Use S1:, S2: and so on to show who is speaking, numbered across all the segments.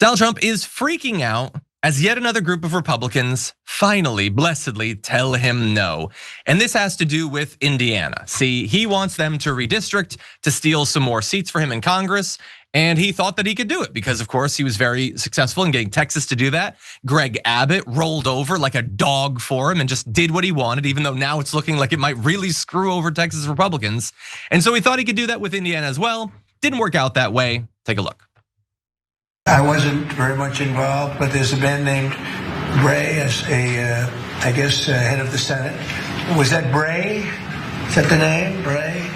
S1: Donald Trump is freaking out as yet another group of Republicans finally, blessedly, tell him no. And this has to do with Indiana. See, he wants them to redistrict to steal some more seats for him in Congress. And he thought that he could do it because, of course, he was very successful in getting Texas to do that. Greg Abbott rolled over like a dog for him and just did what he wanted, even though now it's looking like it might really screw over Texas Republicans. And so he thought he could do that with Indiana as well. Didn't work out that way. Take a look.
S2: I wasn't very much involved, but there's a man named Bray as I guess, head of the Senate. Was that Bray? Is that the name, Bray?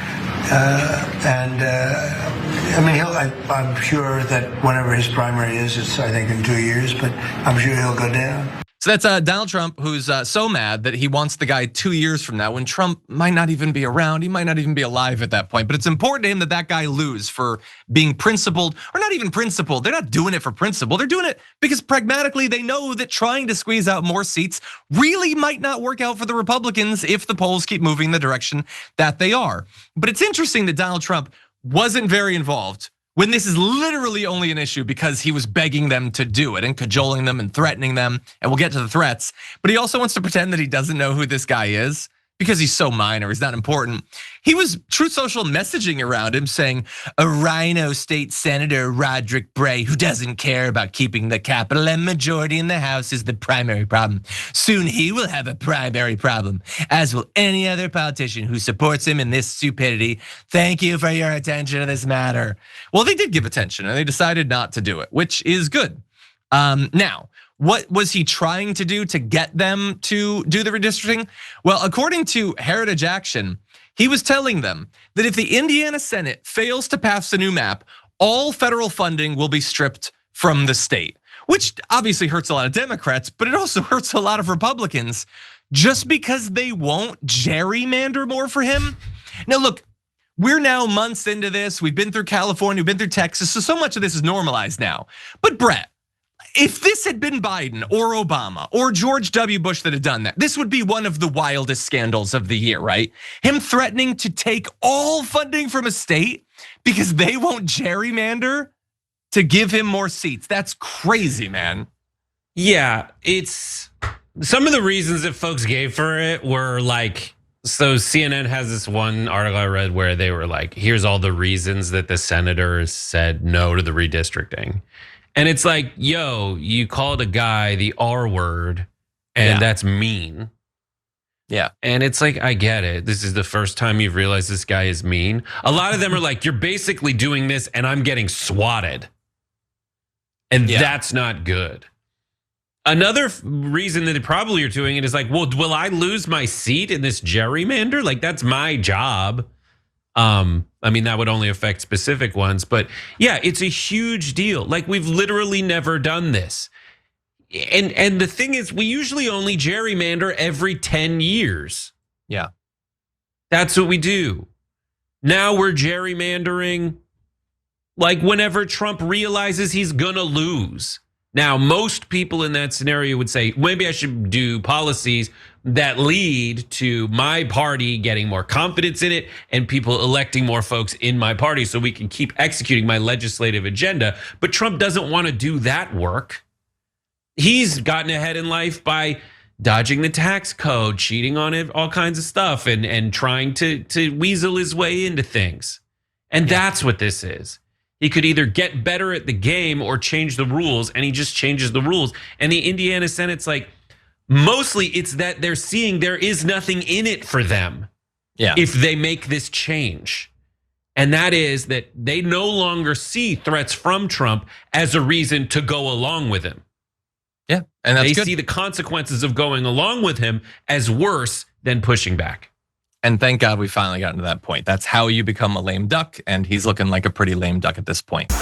S2: I mean, I'm sure that whenever his primary is, it's I think in 2 years, but I'm sure he'll go down.
S1: So that's Donald Trump, who's so mad that he wants the guy 2 years from now when Trump might not even be around. He might not even be alive at that point. But it's important to him that that guy lose for being principled, or not even principled. They're not doing it for principle. They're doing it because pragmatically they know that trying to squeeze out more seats really might not work out for the Republicans if the polls keep moving the direction that they are. But it's interesting that Donald Trump wasn't very involved when this is literally only an issue because he was begging them to do it and cajoling them and threatening them, and we'll get to the threats. But he also wants to pretend that he doesn't know who this guy is because he's so minor, he's not important. He was Truth Social messaging around him saying, a Rhino State Senator Roderick Bray, who doesn't care about keeping the Capitol and majority in the House, is the primary problem. Soon he will have a primary problem, as will any other politician who supports him in this stupidity. Thank you for your attention to this matter. Well, they did give attention and they decided not to do it, which is good. Now, what was he trying to do to get them to do the redistricting? Well, according to Heritage Action, he was telling them that if the Indiana Senate fails to pass the new map, all federal funding will be stripped from the state, which obviously hurts a lot of Democrats, but it also hurts a lot of Republicans just because they won't gerrymander more for him. Now, look, we're now months into this. We've been through California, we've been through Texas, so much of this is normalized now. But Brett, if this had been Biden or Obama or George W. Bush that had done that, this would be one of the wildest scandals of the year, right? Him threatening to take all funding from a state because they won't gerrymander to give him more seats. That's crazy, man.
S3: Yeah, it's some of the reasons that folks gave for it were like, so CNN has this one article I read where they were like, here's all the reasons that the senators said no to the redistricting. And it's like, yo, you called a guy the R word and that's mean.
S1: Yeah.
S3: And it's like, I get it. This is the first time you've realized this guy is mean. A lot of them are like, you're basically doing this and I'm getting swatted. And that's not good. Another reason that they probably are doing it is like, well, will I lose my seat in this gerrymander? Like, that's my job. I mean, that would only affect specific ones, but yeah, it's a huge deal. Like, we've literally never done this. And the thing is, we usually only gerrymander every 10 years.
S1: Yeah.
S3: That's what we do. Now we're gerrymandering like whenever Trump realizes he's gonna lose. Now, most people in that scenario would say, maybe I should do policies that lead to my party getting more confidence in it and people electing more folks in my party so we can keep executing my legislative agenda. But Trump doesn't want to do that work. He's gotten ahead in life by dodging the tax code, cheating on it, all kinds of stuff, and trying to weasel his way into things. And that's what this is. He could either get better at the game or change the rules, and he just changes the rules. And the Indiana Senate's like, mostly it's that they're seeing there is nothing in it for them if they make this change. And that is that they no longer see threats from Trump as a reason to go along with him.
S1: Yeah, and that's
S3: they
S1: good.
S3: see the consequences of going along with him as worse than pushing back.
S1: And thank God we finally gotten to that point. That's how you become a lame duck, and he's looking like a pretty lame duck at this point.